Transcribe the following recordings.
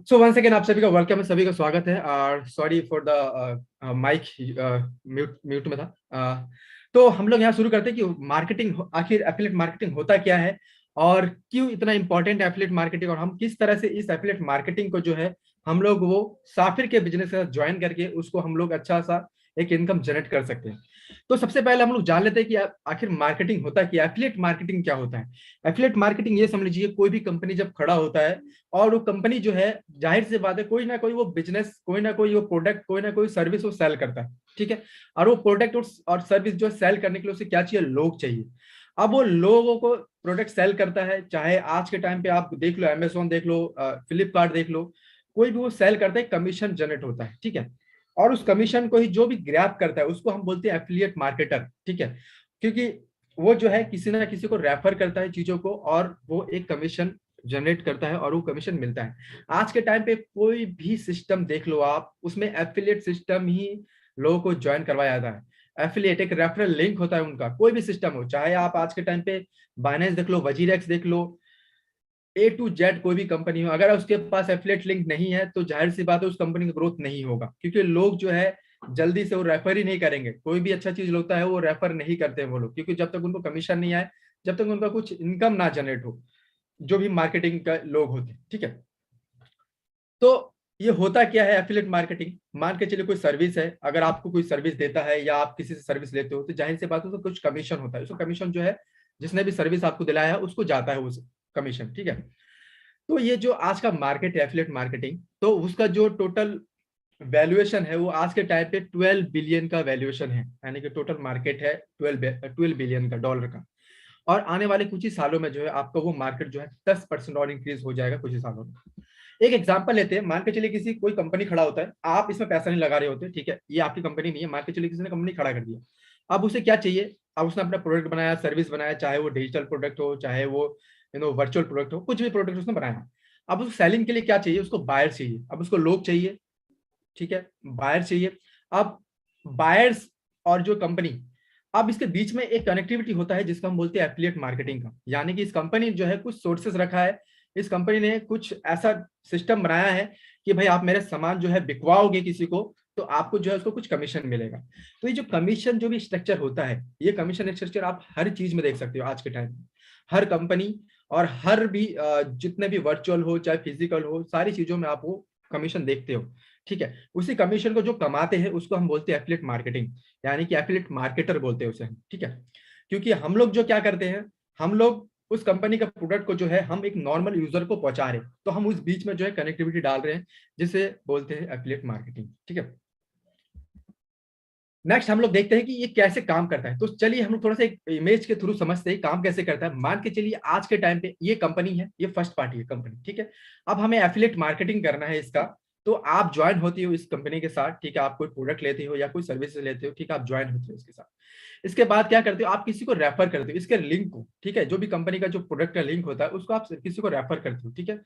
So once again आप सभी का वेलकम है, सभी का स्वागत है। और sorry for the mic mute mute में था। तो हम लोग यहाँ शुरू करते हैं कि मार्केटिंग, आखिर एफिलिएट मार्केटिंग होता क्या है और क्यों इतना इंपॉर्टेंट है एफिलिएट मार्केटिंग, और हम किस तरह से इस एफिलिएट मार्केटिंग को जो है हम लोग वो साफिर के बिजनेस के साथ ज्वाइन करके उसको हम लोग अच्छा सा एक इनकम जनरेट कर सकते हैं। तो सबसे पहले हम लोग जान लेते हैं कि आखिर मार्केटिंग होता क्या है, एफिलिएट मार्केटिंग क्या होता है। एफिलिएट मार्केटिंग ये समझ लीजिए, कोई भी कंपनी जब खड़ा होता है और वो कंपनी जो है, जाहिर सी बात है, कोई ना कोई वो बिजनेस, कोई ना कोई वो प्रोडक्ट, कोई ना कोई सर्विस वो सेल करता है। ठीक है। और वो प्रोडक्ट और सर्विस जो सेल करने के लिए उसे क्या चाहिए, लोग चाहिए। अब वो लोगों को प्रोडक्ट सेल करता है, चाहे आज के टाइम पे आप देख लो, अमेजोन देख लो, फ्लिपकार्ट देख लो, कोई भी वो सेल करता है, कमीशन जनरेट होता है। ठीक है। और उस कमीशन को ही जो भी ग्रैब करता है उसको हम बोलते हैं एफिलिएट मार्केटर। ठीक है। क्योंकि वो जो है किसी ना किसी को रेफर करता है चीजों को, और वो एक कमीशन जनरेट करता है और वो कमीशन मिलता है। आज के टाइम पे कोई भी सिस्टम देख लो आप, उसमें एफिलिएट सिस्टम ही लोगों को ज्वाइन करवाया जाता है। एफिलिएट एक रेफरल लिंक होता है उनका, कोई भी सिस्टम हो, चाहे आप आज के टाइम पे बाइनेंस देख लो, वजीरेक्स देख लो, ए टू जेड कोई भी कंपनी हो, अगर उसके पास एफिलिएट लिंक नहीं है तो जाहिर सी बात है उस कंपनी का ग्रोथ नहीं होगा। क्योंकि लोग जो है जल्दी से वो रेफर ही नहीं करेंगे, कोई भी अच्छा चीज होता है वो रेफर नहीं करते हैं वो लोग, क्योंकि जब तक उनको कमीशन नहीं आए, जब तक उनका कुछ इनकम ना जनरेट हो, जो भी मार्केटिंग का लोग होते हैं। ठीक है। तो ये होता क्या है एफिलिएट मार्केटिंग, मान के चलिए कोई सर्विस है, अगर आपको कोई सर्विस देता है या आप किसी से सर्विस लेते हो तो जाहिर सी बात है उसको कुछ कमीशन होता है। उसको कमीशन जो है, जिसने भी सर्विस आपको दिलाया है उसको जाता है उस कमीशन। ठीक है। तो ये जो आज का मार्केट है एफिलिएट मार्केटिंग, तो उसका जो टोटल वैल्यूएशन है वो आज के टाइम पे 12 बिलियन का वैल्यूएशन है, यानी कि टोटल मार्केट है 12 बिलियन का डॉलर का। और आने वाले कुछ ही सालों में जो है आपका वो मार्केट जो है 10% और इंक्रीज हो जाएगा कुछ ही सालों में। एक एग्जांपल लेते हैं, मान के चलिए किसी कोई कंपनी खड़ा होता है, आप इसमें पैसा नहीं लगा रहे होते, ठीक है, ये आपकी कंपनी नहीं है, मान के चलिए किसी ने कंपनी खड़ा कर दिया। अब उसे क्या चाहिए, अब उसने अपना प्रोडक्ट बनाया, सर्विस बनाया, चाहे वो डिजिटल प्रोडक्ट हो, चाहे वो वर्चुअल प्रोडक्ट हो, कुछ भी प्रोडक्ट उसने बनाया। अब उस सेलिंग के लिए क्या चाहिए, उसको बायर चाहिए, अब उसको लोग चाहिए। ठीक है। बायर चाहिए। अब बायर्स और जो कंपनी, अब इसके बीच में एक कनेक्टिविटी होता है जिसको हम बोलते हैं एफिलिएट मार्केटिंग का, यानी कि इस कंपनी जो है कुछ सोर्सेस रखा है, इस कंपनी ने कुछ ऐसा सिस्टम बनाया है कि भाई आप मेरे सामान जो है बिकवाओगे किसी को, तो आपको जो है उसको कुछ कमीशन मिलेगा। तो ये जो कमीशन जो भी स्ट्रक्चर होता है, ये कमीशन स्ट्रक्चर आप हर चीज में देख सकते हो आज के टाइम में, हर कंपनी और हर भी जितने भी वर्चुअल हो चाहे फिजिकल हो, सारी चीजों में आप वो कमीशन देखते हो। ठीक है। उसी कमीशन को जो कमाते हैं उसको हम बोलते हैं एफिलिएट मार्केटिंग, यानी कि एफिलिएट मार्केटर बोलते हैं उसे हम। ठीक है। क्योंकि हम लोग जो क्या करते हैं, हम लोग उस कंपनी का प्रोडक्ट को जो है हम एक नॉर्मल यूजर को पहुंचा रहे हैं, तो हम उस बीच में जो है कनेक्टिविटी डाल रहे हैं, जिसे बोलते हैं एफिलिएट मार्केटिंग। ठीक है। नेक्स्ट हम लोग देखते हैं कि ये कैसे काम करता है। तो चलिए हम लोग थोड़ा सा एक इमेज के थ्रू समझते हैं काम कैसे करता है। मान के चलिए आज के टाइम पे ये कंपनी है, ये फर्स्ट पार्टी है कंपनी। ठीक है। अब हमें एफिलिएट मार्केटिंग करना है इसका, तो आप ज्वाइन होती हो इस कंपनी के साथ। ठीक है। आप कोई प्रोडक्ट लेते हो या कोई सर्विस लेते हो, ठीक है, आप ज्वाइन होते हो इसके साथ। इसके बाद क्या करते हो, आप किसी को रेफर करते हो इसके लिंक को। ठीक है। जो भी कंपनी का जो प्रोडक्ट का लिंक होता है उसको आप किसी को रेफर करते हो। ठीक है।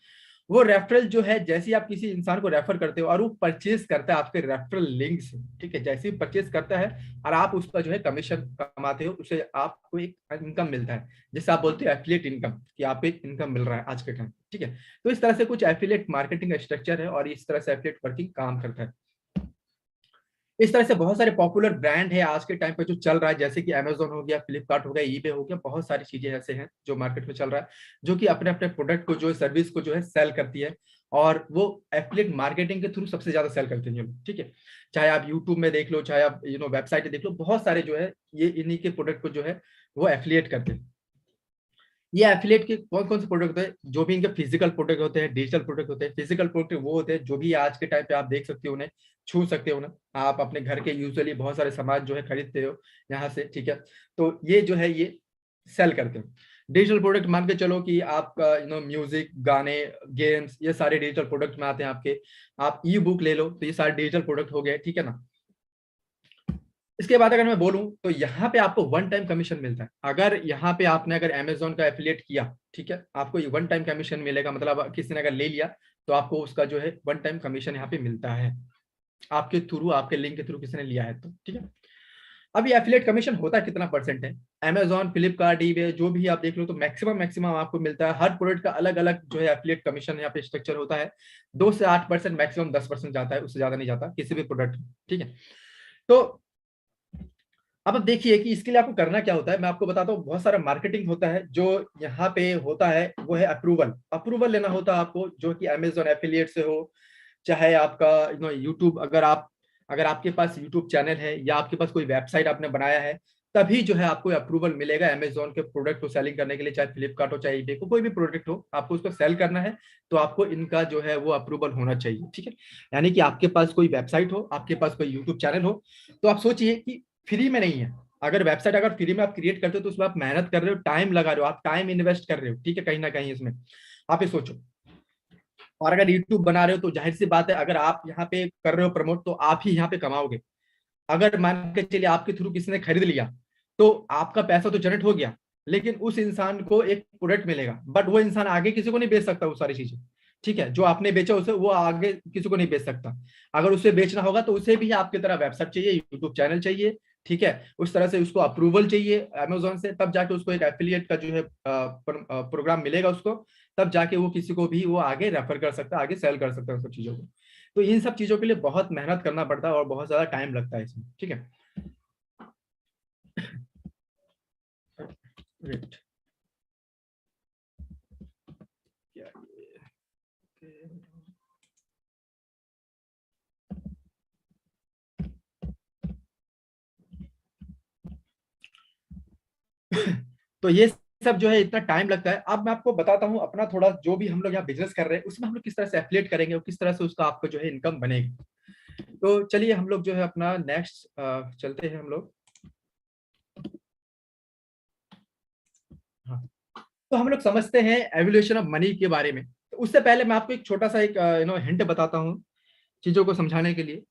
वो रेफरल जो है, जैसे ही आप किसी इंसान को रेफर करते हो और वो परचेज करता है आपके रेफरल लिंक से, ठीक है, जैसे ही परचेज करता है और आप उसका जो है कमीशन कमाते हो, उसे आपको एक इनकम मिलता है, जिसे आप बोलते हो एफिलिएट इनकम, कि आपको एक इनकम मिल रहा है आज के टाइम। ठीक है। तो इस तरह से कुछ एफिलिएट मार्केटिंग का स्ट्रक्चर है और इस तरह से एफिलिएट वर्किंग काम करता है। इस तरह से बहुत सारे पॉपुलर ब्रांड है आज के टाइम पे जो चल रहा है, जैसे कि अमेजोन हो गया, फ्लिपकार्ट हो गया, ईबे हो गया, बहुत सारी चीजें ऐसे हैं जो मार्केट में चल रहा है, जो कि अपने अपने प्रोडक्ट को जो है, सर्विस को जो है सेल करती है, और वो एफिलिएट मार्केटिंग के थ्रू सबसे ज्यादा सेल करते हैं ये लोग। ठीक है। चाहे आप यूट्यूब में देख लो, चाहे आप वेबसाइट देख लो, बहुत सारे जो है ये इन्हीं के प्रोडक्ट को जो है वो एफिलिएट करते हैं। ये एफिलिएट के कौन कौन से प्रोडक्ट होते हैं, जो भी इनके फिजिकल प्रोडक्ट होते हैं, डिजिटल प्रोडक्ट होते हैं। फिजिकल प्रोडक्ट वो होते हैं जो भी आज के टाइम पे आप देख सकते हो, उन्हें छू सकते हो ना, आप अपने घर के यूजुअली बहुत सारे सामान जो है खरीदते हो यहाँ से। ठीक है। तो ये जो है ये सेल करते हो। डिजिटल प्रोडक्ट मान के चलो कि आपका म्यूजिक, गाने, गेम्स, ये सारे डिजिटल प्रोडक्ट में आते हैं आपके। आप ई बुक ले लो, तो ये सारे डिजिटल प्रोडक्ट हो गए। ठीक है ना। इसके बाद अगर मैं बोलूं तो यहाँ पे आपको वन टाइम कमीशन मिलता है। अगर यहाँ पे आपने अगर अमेजोन का एफिलिएट किया, ठीक है, आपको ये वन टाइम कमीशन मिलेगा, मतलब किसी ने अगर ले लिया तो आपको उसका जो है वन टाइम कमीशन यहाँ पे मिलता है, आपके थ्रू, आपके लिंक के थ्रू किसी ने लिया है तो। ठीक है। अब ये एफिलिएट कमीशन होता कितना परसेंट है, अमेजॉन, फ्लिपकार्ट, ईबे, जो भी आप देख लो, तो मैक्सिमम आपको मिलता है। हर प्रोडक्ट का अलग अलग जो है एफिलिएट कमीशन यहाँ पे स्ट्रक्चर होता है। 2 से 8%, मैक्सिमम 10% जाता है, उससे ज्यादा नहीं जाता किसी भी प्रोडक्ट। ठीक है, तो अब देखिए कि इसके लिए आपको करना क्या होता है, मैं आपको बताता हूँ। बहुत सारा मार्केटिंग होता है जो यहाँ पे होता है, वो है अप्रूवल। अप्रूवल लेना होता है आपको, जो कि अमेजॉन एफिलिएट से हो, चाहे आपका यूट्यूब, अगर आपके पास यूट्यूब चैनल है या आपके पास कोई वेबसाइट आपने बनाया है, तभी जो है आपको अप्रूवल मिलेगा अमेजॉन के प्रोडक्ट को सेलिंग करने के लिए। चाहे फ्लिपकार्ट हो, चाहे ईबे को, कोई भी प्रोडक्ट हो, आपको उसको सेल करना है तो आपको इनका जो है वो अप्रूवल होना चाहिए। ठीक है, यानी कि आपके पास कोई वेबसाइट हो, आपके पास कोई यूट्यूब चैनल हो, तो आप सोचिए कि फ्री में नहीं है। अगर वेबसाइट अगर फ्री में आप क्रिएट करते हो, तो उसमें आप मेहनत कर रहे हो, टाइम लगा रहे हो, आप टाइम इन्वेस्ट कर रहे हो। ठीक है, कहीं ना कहीं इसमें आप ये सोचो। और अगर यूट्यूब बना रहे हो, तो जाहिर सी बात है, अगर आप यहाँ पे कर रहे हो प्रमोट, तो आप ही यहाँ पे कमाओगे। अगर मान के चलिए आपके थ्रू किसी ने खरीद लिया, तो आपका पैसा तो जनरेट हो गया, लेकिन उस इंसान को एक प्रोडक्ट मिलेगा, बट वो इंसान आगे किसी को नहीं बेच सकता वो सारी चीजें। ठीक है, जो आपने बेचा उसे वो आगे किसी को नहीं बेच सकता। अगर उसे बेचना होगा तो उसे भी आपकी तरह वेबसाइट चाहिए, यूट्यूब चैनल चाहिए। ठीक है, उस तरह से उसको अप्रूवल चाहिए अमेजोन से, तब जाके उसको एक एफिलिएट का जो है प्रोग्राम मिलेगा उसको, तब जाके वो किसी को भी वो आगे रेफर कर सकता है, आगे सेल कर सकता है उन सब चीजों को। तो इन सब चीजों के लिए बहुत मेहनत करना पड़ता है और बहुत ज्यादा टाइम लगता है इसमें। ठीक है, Great. क्या तो ये सब जो है इतना टाइम लगता है। अब मैं आपको बताता हूँ अपना थोड़ा, जो भी हम लोग यहाँ बिजनेस कर रहे हैं उसमें हम लोग किस तरह से एफिलिएट करेंगे और किस तरह से उसका आपको जो है इनकम बनेगी। तो चलिए हम लोग जो है अपना नेक्स्ट चलते हैं हम लोग। हाँ, तो हम लोग समझते हैं एवोल्यूशन ऑफ मनी के बारे में। तो उससे पहले मैं आपको एक छोटा सा एक हिंट बताता हूँ चीजों को समझाने के लिए।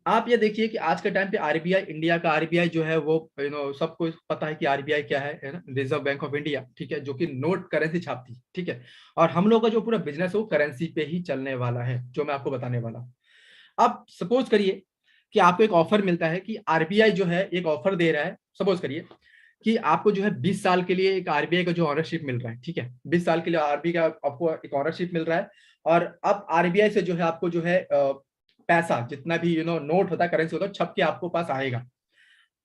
आप ये देखिए कि आज के टाइम पे आरबीआई, इंडिया का आरबीआई जो है वो सबको पता है कि आरबीआई क्या है ना, रिजर्व बैंक ऑफ इंडिया। ठीक है, जो कि नोट करेंसी छापती है। ठीक है, और हम लोग का जो पूरा बिजनेस है वो करेंसी पे ही चलने वाला है, जो मैं आपको बताने वाला हूँ। अब सपोज करिए कि आपको एक ऑफर मिलता है कि आरबीआई जो है एक ऑफर दे रहा है। सपोज करिए कि आपको जो है 20 साल के लिए एक आरबीआई का जो ऑनरशिप मिल रहा है। ठीक है, 20 साल के लिए आरबीआई का आपको एक ऑनरशिप मिल रहा है। और अब आरबीआई से जो है आपको जो है पैसा, जितना भी नोट होता है, करेंसी होता है, छप के आपको पास आएगा।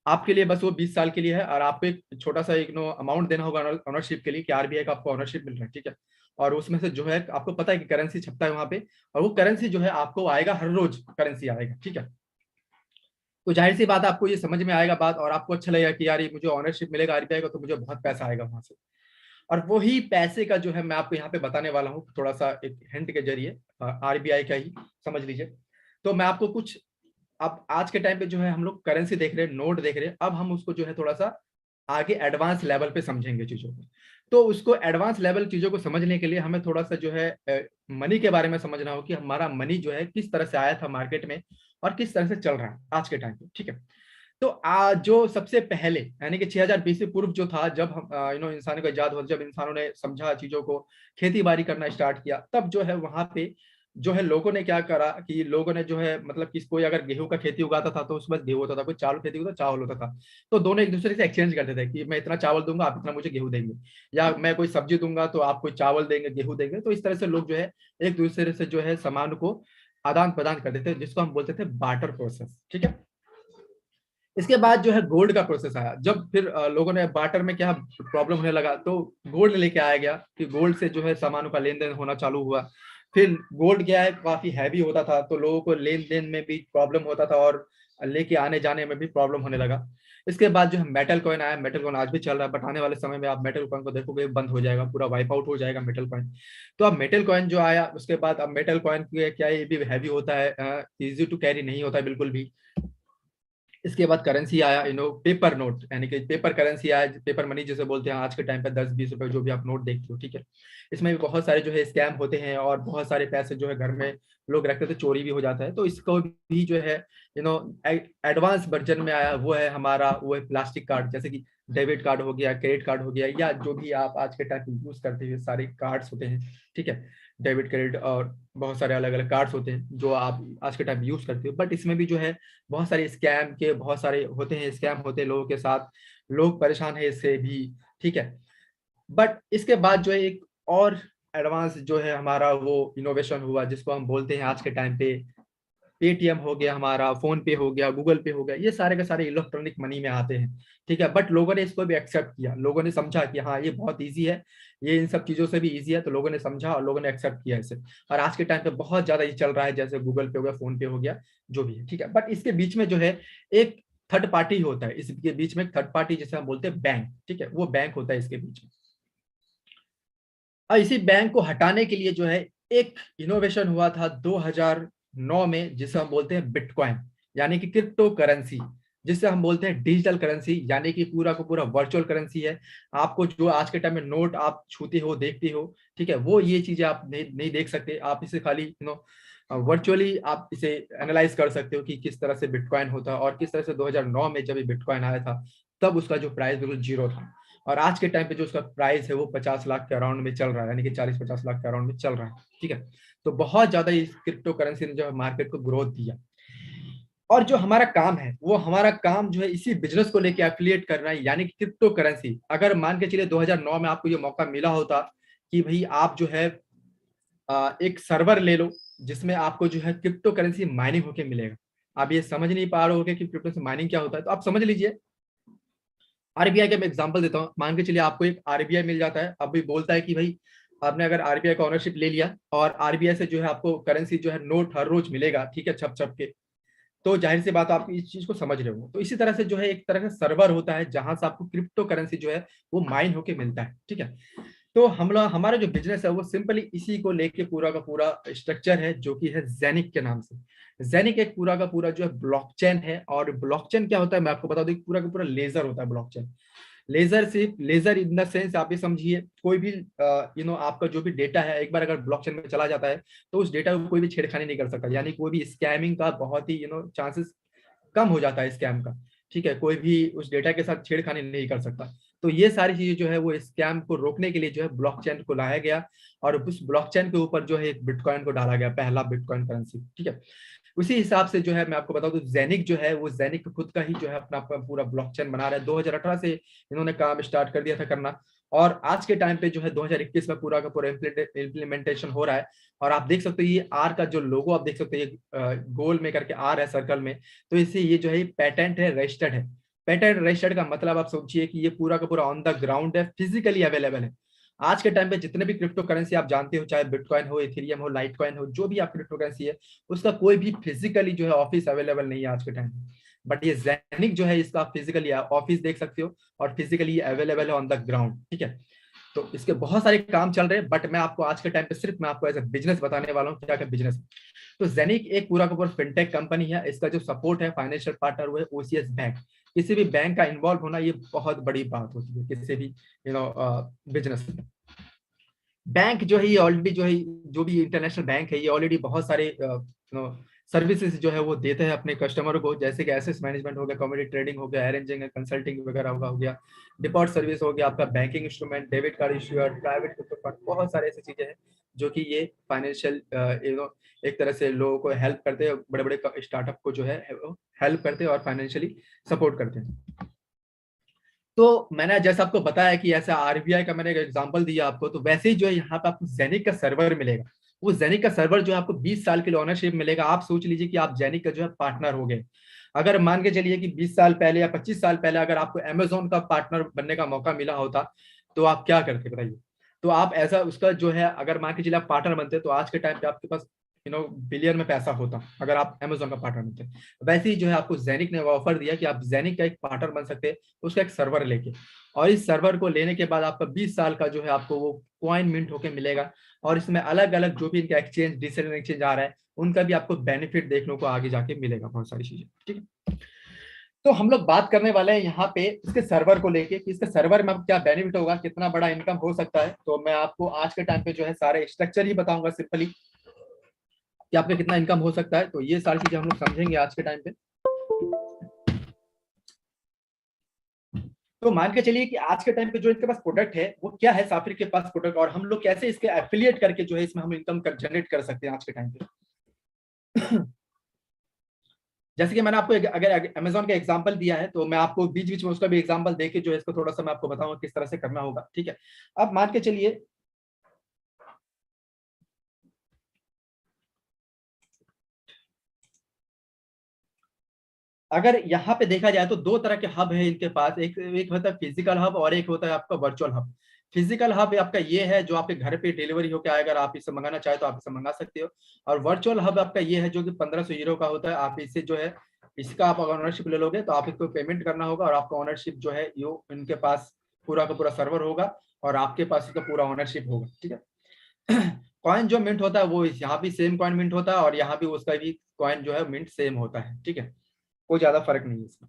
आपके लिए बस वो 20 साल के लिए है, और आपको एक छोटा सा एक अमाउंट देना होगा ऑनरशिप के लिए, कि आरबीआई का आपको ऑनरशिप मिल रहा है। ठीक है, और उसमें से जो है आपको पता है कि करेंसी छपता है वहां पे, और वो करेंसी जो है आपको आएगा, हर रोज करेंसी आएगा। ठीक है, तो जाहिर सी बात है आपको ये समझ में आएगा बात, और आपको अच्छा लगेगा कि यार ये मुझे ऑनरशिप मिलेगा आरबीआई का, तो मुझे बहुत पैसा आएगा वहां से। और वही पैसे का जो है मैं आपको यहाँ पे बताने वाला हूँ, थोड़ा सा एक हिंट के जरिए, आरबीआई का ही समझ लीजिए। तो मैं आपको कुछ, अब आज के टाइम पे जो है हम लोग करेंसी देख रहे हैं, नोट देख रहे हैं, अब हम उसको जो है थोड़ा सा आगे एडवांस लेवल पे समझेंगे चीजों को। तो उसको एडवांस लेवल चीजों को समझने के लिए हमें थोड़ा सा जो है मनी के बारे में समझना हो, कि हमारा मनी जो है किस तरह से आया था मार्केट में और किस तरह से चल रहा है आज के टाइम पे। ठीक है, तो जो सबसे पहले यानी कि 6000 बीसी पूर्व जो था, जब हम इंसानों का इजाद हुआ, जब इंसानों ने समझा चीजों को, खेती बाड़ी करना स्टार्ट किया, तब जो है वहां पे जो है लोगों ने क्या करा कि लोगों ने जो है मतलब कि कोई अगर गेहूं का खेती उगाता था तो उसमें गेहूं होता था, कोई चावल खेती होता चावल होता था। तो दोनों एक दूसरे से एक्सचेंज करते थे कि मैं इतना चावल दूंगा, आप इतना मुझे गेहूं देंगे, या मैं कोई सब्जी दूंगा तो आप कोई चावल देंगे, गेहूं देंगे। तो इस तरह से लोग जो है एक दूसरे से जो है सामान को आदान प्रदान करते थे, जिसको हम बोलते थे बार्टर प्रोसेस। ठीक है, इसके बाद जो है गोल्ड का प्रोसेस आया। जब फिर लोगों ने बार्टर में क्या प्रॉब्लम होने लगा, तो गोल्ड लेके आया गया, कि गोल्ड से जो है सामानों का लेन देन होना चालू हुआ। फिर गोल्ड क्या है, काफी हैवी होता था, तो लोगों को लेन देन में भी प्रॉब्लम होता था, और लेके आने जाने में भी प्रॉब्लम होने लगा। इसके बाद जो है मेटल कॉइन आया। मेटल कॉइन आज भी चल रहा है, बट आने वाले समय में आप मेटल कॉइन को देखोगे बंद हो जाएगा, पूरा वाइप आउट हो जाएगा मेटल कॉइन। तो अब मेटल कॉइन जो आया, उसके बाद अब मेटल कॉइन क्या है, ये भी हैवी होता है, इजी टू कैरी नहीं होता है बिल्कुल भी। इसके बाद करेंसी आया, पेपर नोट, यानी कि पेपर करेंसी आया, पेपर मनी जिसे बोलते हैं आज के टाइम पे, 10-20 रुपए जो भी आप नोट देखते हो। ठीक है, इसमें भी बहुत सारे जो है स्कैम होते हैं, और बहुत सारे पैसे जो है घर में लोग रखते थे, चोरी भी हो जाता है। तो इसको भी जो है एडवांस वर्जन में आया वो है हमारा, वो है प्लास्टिक कार्ड, जैसे कि डेबिट कार्ड हो गया, क्रेडिट कार्ड हो गया, या जो भी आप आज के टाइम पे यूज करते हुए सारे कार्ड्स होते हैं, ठीक है, डेबिट क्रेडिट और बहुत सारे अलग अलग कार्ड्स होते हैं जो आप आज के टाइम यूज करते हो। बट इसमें भी जो है बहुत सारे स्कैम के बहुत सारे होते हैं, स्कैम होते हैं लोगों के साथ, लोग परेशान है इससे भी, ठीक है। बट इसके बाद जो है एक और एडवांस जो है हमारा वो इनोवेशन हुआ, जिसको हम बोलते हैं आज के टाइम पे पेटीएम हो गया, हमारा फोन पे हो गया, गूगल पे हो गया, ये सारे के सारे इलेक्ट्रॉनिक मनी में आते हैं, ठीक है। बट लोगों ने इसको भी एक्सेप्ट किया, लोगों ने समझा कि हाँ ये बहुत ईजी है, ये इन सब चीजों से भी ईजी है, तो लोगों ने समझा और लोगों ने एक्सेप्ट किया इसे। और आज के टाइम पे बहुत ज्यादा ये चल रहा है, जैसे गूगल पे हो गया, फोन पे हो गया, जो भी है, ठीक है। बट इसके बीच में जो है एक थर्ड पार्टी होता है, इसके बीच में थर्ड पार्टी जिसे हम बोलते हैं बैंक, ठीक है, वो बैंक होता है इसके बीच में। और इसी बैंक को हटाने के लिए जो है एक इनोवेशन हुआ था 2009 में, जिसे हम बोलते हैं बिटकॉइन, यानी कि क्रिप्टो करेंसी, जिसे हम बोलते हैं डिजिटल करेंसी, यानी कि पूरा को पूरा वर्चुअल करेंसी है। आपको जो आज के टाइम में नोट आप छूते हो, देखते हो, ठीक है, वो ये चीजें आप नहीं देख सकते, आप इसे खाली वर्चुअली आप इसे एनालाइज कर सकते हो कि किस तरह से बिटकॉइन होता है, और किस तरह से 2009 में जब ये बिटकॉइन आया था तब उसका जो प्राइस बिल्कुल जीरो था, और आज के टाइम पे जो उसका प्राइस है वो 50 लाख के अराउंड में चल रहा है, यानी कि 40-50 लाख के अराउंड में चल रहा है, ठीक है। तो बहुत ज्यादा इस क्रिप्टो करेंसी ने जो है मार्केट को ग्रोथ दिया। और जो हमारा काम है, वो हमारा काम जो है इसी बिजनेस को लेके एफिलिएट करना है, यानी कि क्रिप्टो करेंसी। अगर मान के चलिए 2009 में आपको ये मौका मिला होता कि भाई आप जो है एक सर्वर ले लो जिसमें आपको जो है क्रिप्टो करेंसी माइनिंग होके मिलेगा। आप ये समझ नहीं पा रहे हो कि क्रिप्टो से माइनिंग क्या होता है, तो आप समझ लीजिए। आरबीआई का मैं एग्जांपल देता हूँ, मान के चलिए आपको एक आरबीआई मिल जाता है, अभी बोलता है कि भाई आपने अगर आरबीआई का ओनरशिप ले लिया और आरबीआई से जो है आपको करेंसी जो है नोट हर रोज मिलेगा, ठीक है, छप छप के, तो जाहिर सी बात आप इस चीज को समझ रहे हो। तो इसी तरह से जो है एक तरह का सर्वर होता है जहां से आपको क्रिप्टो करेंसी जो है वो माइन होके मिलता है, ठीक है। तो हम लोग हमारा जो बिजनेस है वो सिंपली इसी को लेके पूरा का पूरा स्ट्रक्चर है, जो कि है जेनिक के नाम से। जेनिक एक पूरा का पूरा जो है ब्लॉकचेन है। और ब्लॉकचेन क्या होता है मैं आपको बता दूं, पूरा का पूरा लेजर होता है ब्लॉकचेन। लेजर सिर्फ लेजर इन द सेंस आप ये समझिए, कोई भी आपका जो भी डेटा है एक बार अगर ब्लॉकचेन में चला जाता है तो उस डेटा को कोई भी छेड़खानी नहीं कर सकता, यानी कोई भी स्कैमिंग का बहुत ही चांसेस कम हो जाता है स्कैम का, ठीक है। कोई भी उस डेटा के साथ छेड़खानी नहीं कर सकता। तो ये सारी चीजें जो है वो स्कैम को रोकने के लिए जो है ब्लॉकचेन को लाया गया, और उस ब्लॉकचेन के ऊपर जो है एक बिटकॉइन को डाला गया, पहला बिटकॉइन करेंसी, ठीक है। उसी हिसाब से जो है मैं आपको बता दूं, जेनिक जो है वो जेनिक खुद का ही जो है अपना पूरा ब्लॉकचेन बना रहा है। 2018 से इन्होंने काम स्टार्ट कर दिया था करना, और आज के टाइम पे जो है 2021 में पूरा का पूरा इम्प्लीमेंटेशन हो रहा है। और आप देख सकते हो ये आर का जो लोगो आप देख सकते हो, ये गोल में करके आर है सर्कल में, तो इससे ये जो है पेटेंट है, रजिस्टर्ड है। पेटेंट रजिस्टर्ड का मतलब आप सोचिए कि ये पूरा का पूरा ऑन द ग्राउंड है, फिजिकली अवेलेबल है। आज के टाइम पे जितने भी क्रिप्टो करेंसी आप जानते हो, चाहे बिटकॉइन हो, इथेरियम हो, लाइटकॉइन हो, जो भी आप क्रिप्टो करेंसी है, उसका कोई भी फिजिकली जो है ऑफिस अवेलेबल नहीं है आज के टाइम में। बट ये जेनिक जो है इसका फिजिकली ऑफिस देख सकते हो, और फिजिकली अवेलेबल है ऑन द ग्राउंड, ठीक है। तो इसके बहुत सारे काम चल रहे हैं, बट मैं आपको आज के टाइम पे सिर्फ मैं आपको एज ए बिजनेस बताने वाला हूँ क्या क्या बिजनेस है। तो जेनिक एक पूरा का पूरा फिनटेक कंपनी है। इसका जो सपोर्ट है, फाइनेंशियल पार्टनर वो है ओसीएस बैंक। किसी भी बैंक का इन्वॉल्व होना ये बहुत बड़ी बात होती है किसी भी बिजनेस में। बैंक जो है ये ऑलरेडी जो है, जो भी इंटरनेशनल बैंक है ये ऑलरेडी बहुत सारे सर्विसेज जो है वो देते हैं अपने कस्टमर को, जैसे कि एसेट मैनेजमेंट हो गया, कमोडिटी ट्रेडिंग हो गया, अरेंजिंग कंसल्टिंग वगैरह हो गया, डिपॉजिट सर्विस हो गया, आपका banking instrument, debit card issuer, private crypto fund, बहुत सारे ऐसी चीजें हैं जो कि ये फाइनेंशियल एक तरह से लोगों को हेल्प करते हैं, बड़े बड़े स्टार्टअप को जो है हेल्प करते हैं और फाइनेंशियली सपोर्ट करते हैं। तो मैंने जैसे आपको बताया कि ऐसा आरबीआई का मैंने एक एग्जांपल दिया आपको, तो वैसे ही जो है यहाँ पे आपको जेनिक का सर्वर मिलेगा। वो जेनिक का सर्वर जो है आपको 20 साल के लिए ओनरशिप मिलेगा। आप सोच लीजिए कि आप जेनिक का जो है पार्टनर हो गए। अगर मान के चलिए कि 20 साल पहले या 25 साल पहले अगर आपको अमेजोन का पार्टनर बनने का मौका मिला होता तो आप क्या करते बताइए। तो आप ऐसा उसका जो है अगर मान के चलिए आप पार्टनर बनते तो आज के टाइम पे आपके पास बिलियन में पैसा होता अगर आप अमेजोन का पार्टनर बनते। वैसे ही जो है आपको जेनिक ने ऑफर दिया कि आप जेनिक का एक पार्टनर बन सकते हैं, उसका एक सर्वर लेके, और इस सर्वर को लेने के बाद आपका 20 साल का जो है आपको वो कॉइन मिंट होके मिलेगा। और इसमें अलग अलग जो भी इनका एक्सचेंज, डिसेंट्रल एक्सचेंज आ रहा है, उनका भी आपको बेनिफिट देखने को आगे जाके मिलेगा, बहुत सारी चीजें, ठीक है। तो हम लोग बात करने वाले हैं यहाँ पे इसके सर्वर को लेके कि इसके सर्वर में क्या बेनिफिट होगा, कितना बड़ा इनकम हो सकता है। तो मैं आपको आज के टाइम पे जो है सारे स्ट्रक्चर ही बताऊंगा सिंपली। कि आपका कितना इनकम हो सकता है। तो ये सारी चीजें हम लोग समझेंगे आज के टाइम पे। तो मान के चलिए कि आज के टाइम पे जो इनके पास प्रोडक्ट है वो क्या है, साफिर के पास प्रोडक्ट, और हम लोग कैसे इसके एफिलिएट करके जो है इसमें हम इनकम जनरेट कर सकते हैं आज के टाइम पे। जैसे कि मैंने आपको अगर अमेजोन का एग्जांपल दिया है, तो मैं आपको बीच बीच में उसका भी एग्जांपल देके जो है इसको थोड़ा सा मैं आपको बताऊंगा किस तरह से करना होगा, ठीक है। अब मान के चलिए अगर यहाँ पे देखा जाए तो दो तरह के हब है इनके पास, एक एक होता है फिजिकल हब और एक होता है आपका वर्चुअल हब। फिजिकल हब आपका ये है जो आपके घर पे डिलीवरी होकर आएगा, अगर आप इसे मंगाना चाहे तो आप इसे मंगा सकते हो। और वर्चुअल हब आपका ये है जो कि 1500 यूरो का होता है। आप इसे जो है इसका आप ऑनरशिप ले लोगे तो आप इसको पेमेंट करना होगा, और आपका ऑनरशिप जो है यो इनके पास पूरा का पूरा सर्वर होगा और आपके पास इसका पूरा ऑनरशिप होगा, ठीक है। कॉइन जो मिंट होता है वो यहाँ भी सेम कॉइन मिंट होता है, और यहाँ भी उसका भी कॉइन जो है मिंट सेम होता है, ठीक है। कोई ज्यादा फर्क नहीं है इसमें।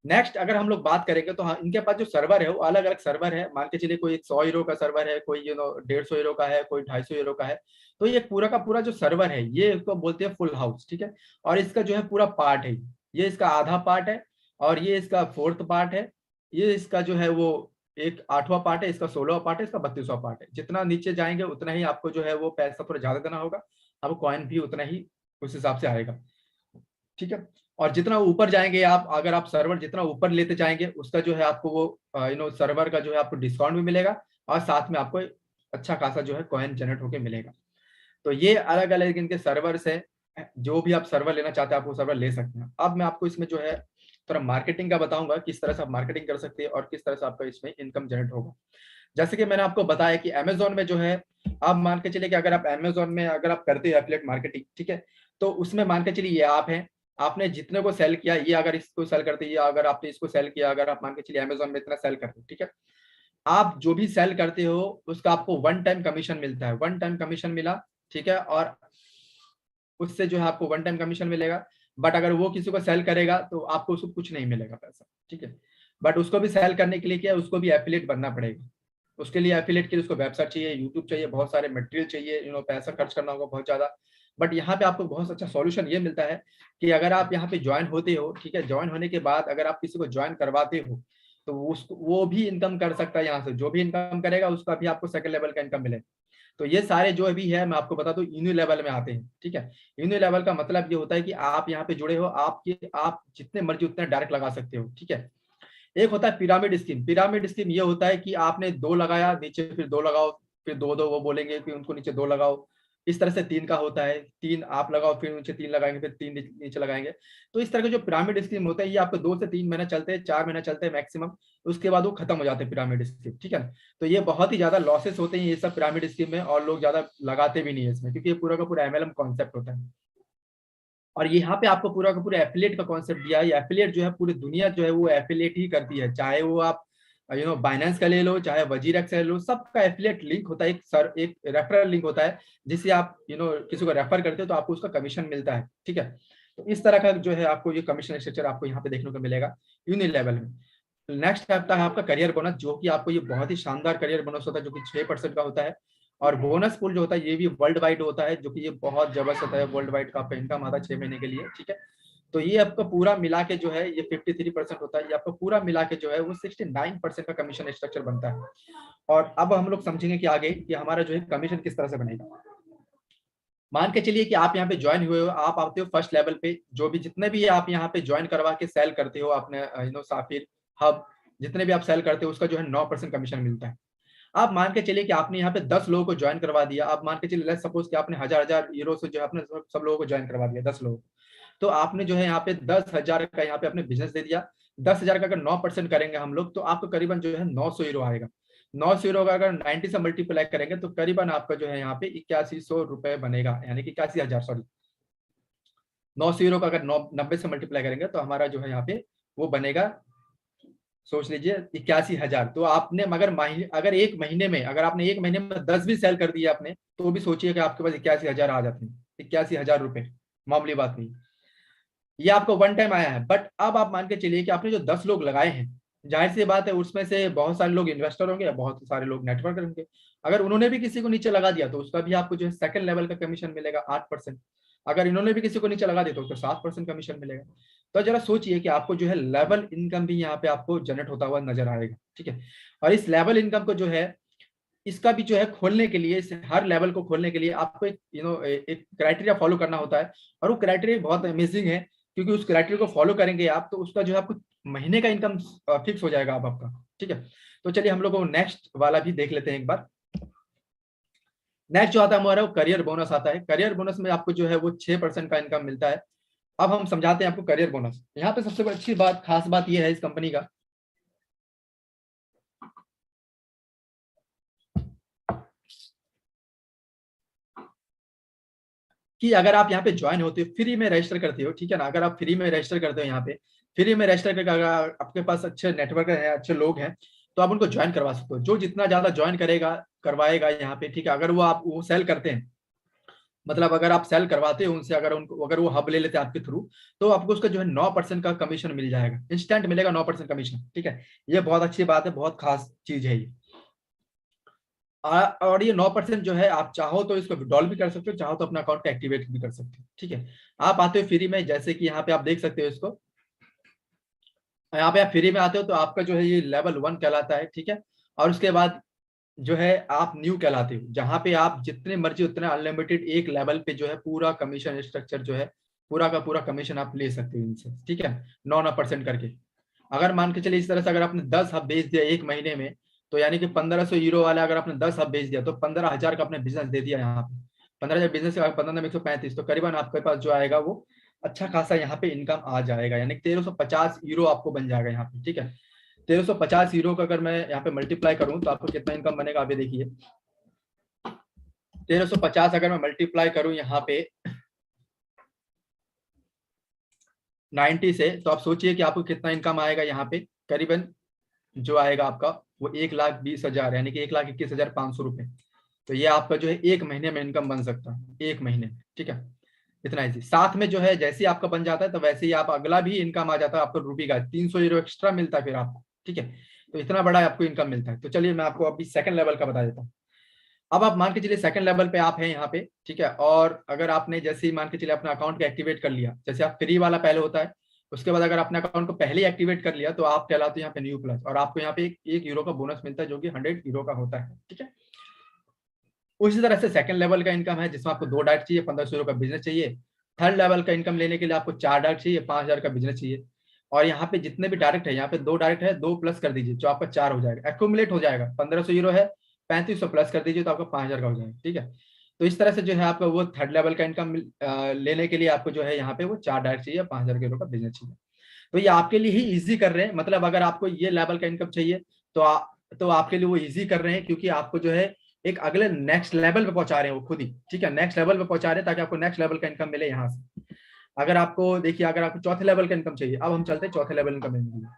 नेक्स्ट अगर हम लोग बात करेंगे तो हाँ, इनके पास जो सर्वर है वो अलग अलग सर्वर है। मान के चलिए कोई 100 यूरो का सर्वर है, कोई 150 यूरो का है, कोई 250 यूरो का है। तो ये पूरा का पूरा जो सर्वर है ये इसको बोलते हैं फुल हाउस, ठीक है। और इसका जो है पूरा पार्ट है, ये इसका आधा पार्ट है, और ये इसका फोर्थ पार्ट है, ये इसका जो है वो एक 8वां पार्ट है, इसका 16वां पार्ट है, इसका 32वां पार्ट है। जितना नीचे जाएंगे उतना ही आपको जो है वो पैसा थोड़ा ज्यादा देना होगा, आपको कॉइन भी उतना ही उस हिसाब से आएगा, ठीक है। और जितना ऊपर जाएंगे आप, अगर आप सर्वर जितना ऊपर लेते जाएंगे उसका जो है आपको वो सर्वर का जो है आपको डिस्काउंट भी मिलेगा, और साथ में आपको अच्छा खासा जो है कॉइन जनरेट होके मिलेगा। तो ये अलग अलग इनके सर्वर्स है, जो भी आप सर्वर लेना चाहते हैं आप वो सर्वर ले सकते हैं। अब मैं आपको इसमें जो है थोड़ा मार्केटिंग का बताऊंगा, किस तरह से आप मार्केटिंग कर सकते हैं और किस तरह से आपका इसमें इनकम जनरेट होगा। जैसे कि मैंने आपको बताया कि अमेजोन में जो है, आप मान के चलिए कि अगर आप अमेजोन में अगर आप करते हो एफिलिएट मार्केटिंग, ठीक है, तो उसमें मान के चलिए ये आप हैं, आपने जितने को सेल किया, ये अगर इसको सेल करते हैं, अगर आपने इसको सेल किया, अगर आप मान के चलिए अमेजोन में इतना सेल करते हो, ठीक है, आप जो भी सेल करते हो उसका आपको वन टाइम कमीशन मिलता है, वन टाइम कमीशन मिला, ठीक है। और उससे जो है आपको वन टाइम कमीशन मिलेगा, बट अगर वो किसी को सेल करेगा तो आपको उसको कुछ नहीं मिलेगा पैसा, ठीक है। बट उसको भी सेल करने के लिए क्या है, उसको भी एफिलिएट बनना पड़ेगा। उसके लिए एफिलिएट के लिए उसको वेबसाइट चाहिए, यूट्यूब चाहिए, बहुत सारे मटेरियल चाहिए, पैसा खर्च करना होगा बहुत ज्यादा। बट यहाँ पे आपको बहुत अच्छा सॉल्यूशन ये मिलता है कि अगर आप यहाँ पे ज्वाइन होते हो, ठीक है, ज्वाइन होने के बाद अगर आप किसी को ज्वाइन करवाते हो तो उसको वो भी इनकम कर सकता है, यहाँ से जो भी इनकम करेगा उसका भी आपको सेकंड लेवल का इनकम मिलेगा। तो ये सारे जो भी है मैं आपको बता दूं यूनि लेवल में आते हैं, ठीक है। यूनि लेवल का मतलब ये होता है कि आप यहाँ पे जुड़े हो, आप जितने मर्जी उतने डायरेक्ट लगा सकते हो, ठीक है। एक होता है पिरामिड स्कीम। पिरामिड स्कीम ये होता है कि आपने 2 लगाया, नीचे फिर 2 लगाओ, फिर 2 2 वो बोलेंगे कि उनको नीचे 2 लगाओ। इस तरह से 3 का होता है, 3 आप लगाओ, फिर नीचे 3 लगाएंगे, फिर 3 नीचे लगाएंगे। तो इस तरह के जो पिरामिड स्कीम होता है ये आपको 2 से 3 महीना चलते हैं, 4 महीना चलते हैं मैक्सिमम, उसके बाद वो खत्म हो जाते हैं पिरामिड स्कीम, ठीक है। तो ये बहुत ही ज्यादा लॉसेस होते हैं ये सब पिरामिड स्कीम में, और लोग ज्यादा लगाते भी नहीं है इसमें, क्योंकि ये पूरा का पूरा एमएलएम कॉन्सेप्ट होता है। और यहाँ पे आपको पूरा का पूरा एफिलिएट का कॉन्सेप्ट दिया है। एफिलिएट जो है पूरी दुनिया जो है वो एफिलिएट ही करती है, चाहे वो आप बाइनेंस का ले लो, चाहे वजीरेक्स का ले लो, सबका एफिलिएट लिंक होता है, एक रेफरल लिंक होता है, जिससे आप किसी को रेफर करते हो तो आपको उसका कमीशन मिलता है, ठीक है। तो इस तरह का जो है आपको ये कमीशन स्ट्रक्चर आपको यहाँ पे देखने को मिलेगा यूनि लेवल में। नेक्स्ट आता है आपका करियर बोनस, जो कि आपको ये बहुत ही शानदार करियर बोनस होता है, जो कि 6% का होता है। और बोनस पूल जो होता है ये भी वर्ल्ड वाइड होता है, जो कि ये बहुत जबरदस्त होता है, वर्ल्ड वाइड का आपका इनकम आता है 6 महीने के लिए, ठीक है। तो ये आपका पूरा मिला के जो है ये 53% होता है, ये आपका पूरा मिला के जो है वो 69% का कमीशन स्ट्रक्चर बनता है। और अब हम लोग समझेंगे कि आगे कि हमारा जो है कमीशन किस तरह से बनेगा। मान के चलिए कि आप यहाँ पे ज्वाइन हुए हो, आप आते हो फर्स्ट लेवल पे, जो भी जितने भी आप यहाँ पे ज्वाइन करवा के सेल करते हो आपने साफिर हब, जितने भी आप सेल करते हो उसका जो है 9% कमीशन मिलता है। आप मान के चलिए कि आपने यहाँ पे 10 लोगों को ज्वाइन करवा दिया, आप मान के चलिए लेट्स सपोज कि आपने 1000 यूरो से जो है आपने सब लोगों को ज्वाइन करवा दिया, 10 लोग। तो आपने जो है यहाँ पे 10,000 का यहाँ पे अपने बिजनेस दे दिया। 10,000 का अगर 9% करेंगे हम लोग तो आपको करीबन जो है 900 यूरो आएगा। 900 यूरो का अगर 90 से मल्टीप्लाई करेंगे तो करीबन आपका जो है यहाँ पे 8100 रुपए बनेगा, यानी कि 81,000, सॉरी। 900 यूरो का अगर 90 से मल्टीप्लाई करेंगे तो हमारा जो है यहाँ पे वो बनेगा, सोच लीजिए 81,000। तो आपने मगर अगर एक महीने में, अगर आपने एक महीने में 10 भी सेल कर दिया आपने, तो भी सोचिए कि आपके पास 81,000 आ जाते हैं। 81,000 रुपए मामूली बात नहीं, ये आपको वन टाइम आया है। बट अब आप मान के चलिए कि आपने जो 10 लोग लगाए हैं, जाहिर सी बात है उसमें से बहुत सारे लोग इन्वेस्टर होंगे या बहुत सारे लोग नेटवर्कर होंगे। अगर उन्होंने भी किसी को नीचे लगा दिया तो उसका भी आपको जो है सेकंड लेवल का कमीशन मिलेगा 8%। अगर इन्होंने भी किसी को नीचे लगा दिया तो उसको 7% कमीशन मिलेगा। तो जरा सोचिए कि आपको जो है लेवल इनकम भी यहाँ पे आपको जनरेट होता हुआ नजर आएगा, ठीक है। और इस लेवल इनकम को जो है, इसका भी जो है खोलने के लिए, इस हर लेवल को खोलने के लिए आपको एक एक क्राइटेरिया फॉलो करना होता है। और वो क्राइटेरिया बहुत अमेजिंग है, क्योंकि उस क्राइटेरिया को फॉलो करेंगे आप तो उसका जो है आपको महीने का इनकम फिक्स हो जाएगा अब आपका, ठीक है। तो चलिए हम लोग को नेक्स्ट वाला भी देख लेते हैं एक बार। नेक्स्ट जो आता है हमारा वो करियर बोनस आता है। करियर बोनस में आपको जो है वो 6% का इनकम मिलता है। अब हम समझाते हैं आपको करियर बोनस। यहाँ पे सबसे अच्छी बात, खास बात ये है इस कंपनी का, कि अगर आप यहाँ पे ज्वाइन होते हो, फ्री में रजिस्टर करते हो, ठीक है ना। अगर आप फ्री में रजिस्टर करते हो यहाँ पे, फ्री में रजिस्टर करके अगर आपके पास अच्छे नेटवर्क है, अच्छे लोग हैं, तो आप उनको ज्वाइन करवा सकते हो। जो जितना ज्यादा ज्वाइन करेगा, करवाएगा यहाँ पे, ठीक है। अगर वो आप वो सेल करते हैं, मतलब अगर आप सेल करवाते हो उनसे, अगर उनको, अगर वो हब ले लेते हैं आपके थ्रू, तो आपको उसका जो है 9% का कमीशन मिल जाएगा, इंस्टेंट मिलेगा 9% कमीशन, ठीक है। ये बहुत अच्छी बात है, बहुत खास चीज है ये। और ये 9% जो है, आप चाहो तो इसको विड्रॉल भी कर सकते हो, चाहो तो अपना अकाउंट का एक्टिवेट भी कर सकते हो, ठीक है। आप आते हो फ्री में, जैसे कि यहाँ पे आप देख सकते हो इसको, यहाँ पे आप फ्री में आते हो तो आपका जो है ये लेवल 1 कहलाता है, ठीक है। और उसके बाद जो है आप न्यू कहलाते हो, जहाँ पे आप जितने मर्जी उतने अनलिमिटेड एक लेवल पे जो है पूरा कमीशन स्ट्रक्चर जो है, पूरा का पूरा कमीशन आप ले सकते हो इनसे, ठीक है, 9% करके। अगर मान के चलिए इस तरह से अगर आपने 10 हब बेच दिया एक महीने में, तो यानी कि 1500 यूरो वाला अगर आपने 10 हब बेच दिया तो 15,000 का आपने बिजनेस दे दिया यहाँ पे। 15,000 बिजनेस से 15 में 135, तो करीबन आपके पास जो आएगा वो अच्छा खासा यहाँ पे इनकम आ जाएगा, यानी 1350 यूरो आपको बन जाएगा यहाँ पे, ठीक है। 1350 यूरो का अगर मैं यहाँ पे मल्टीप्लाई करूँ तो आपको कितना इनकम बनेगा, अभी देखिए। 1350 अगर मैं मल्टीप्लाई करूँ यहाँ पे 90 से, तो आप सोचिए कि आपको कितना इनकम आएगा यहाँ पे। करीबन जो आएगा आपका वो 1,20,000, यानी कि 1,21,500 रुपए। तो ये आपका जो है एक महीने में इनकम बन सकता है, एक महीने में, ठीक है। इतना इजी। साथ में जो है जैसे ही आपका बन जाता है तो वैसे ही आप अगला भी इनकम आ जाता है आपको, रूपी का 300 यूरो एक्स्ट्रा मिलता है फिर आपको, ठीक है। तो इतना बड़ा आपको इनकम मिलता है। तो चलिए मैं आपको अभी सेकंड लेवल का बता देता हूँ। अब आप मान के चलिए सेकंड लेवल पे आप हैं यहाँ पे, ठीक है। और अगर आपने जैसे ही मान के चलिए अपना अकाउंट को एक्टिवेट कर लिया, जैसे आप फ्री वाला पहले होता है, उसके बाद अगर अपने अकाउंट को पहले ही एक्टिवेट कर लिया तो आप कहलाते हैं यहाँ पे न्यू प्लस, और आपको यहाँ पे एक यूरो का बोनस मिलता है जो कि 100 यूरो का होता है, ठीक है। उसी तरह से सेकंड लेवल का इनकम है जिसमें आपको 2 डायरेक्ट चाहिए, 1500 यूरो का बिजनेस चाहिए। थर्ड लेवल का इनकम लेने के लिए आपको 4 डायरेक्ट चाहिए, 5,000 का बिजनेस चाहिए। और यहाँ पे जितने भी डायरेक्ट है, यहाँ पे 2 डायरेक्ट है, 2 प्लस कर दीजिए जो आपका 4 हो जाएगा, एक्यूमुलेट हो जाएगा। 1500 यूरो है, 3500 प्लस कर दीजिए तो आपका 5,000 का हो जाएगा, ठीक है। तो इस तरह से जो है आपका वो थर्ड लेवल का इनकम लेने के लिए आपको जो है यहाँ पे वो 4 डायरेक्ट चाहिए, 5,000 यूरो का बिजनेस चाहिए। तो ये आपके लिए ही इजी कर रहे हैं, मतलब अगर आपको ये लेवल का इनकम चाहिए तो तो आपके लिए वो इजी कर रहे हैं, क्योंकि आपको जो है एक अगले नेक्स्ट लेवल पे पहुंचा रहे हैं वो खुद ही, ठीक है। नेक्स्ट लेवल पे पहुंचा रहे हैं ताकि आपको नेक्स्ट लेवल का इनकम मिले यहाँ से। अगर आपको देखिए, अगर आपको चौथे लेवल का इनकम चाहिए, अब हम चलते हैं चौथे लेवल इनकम लेने के लिए।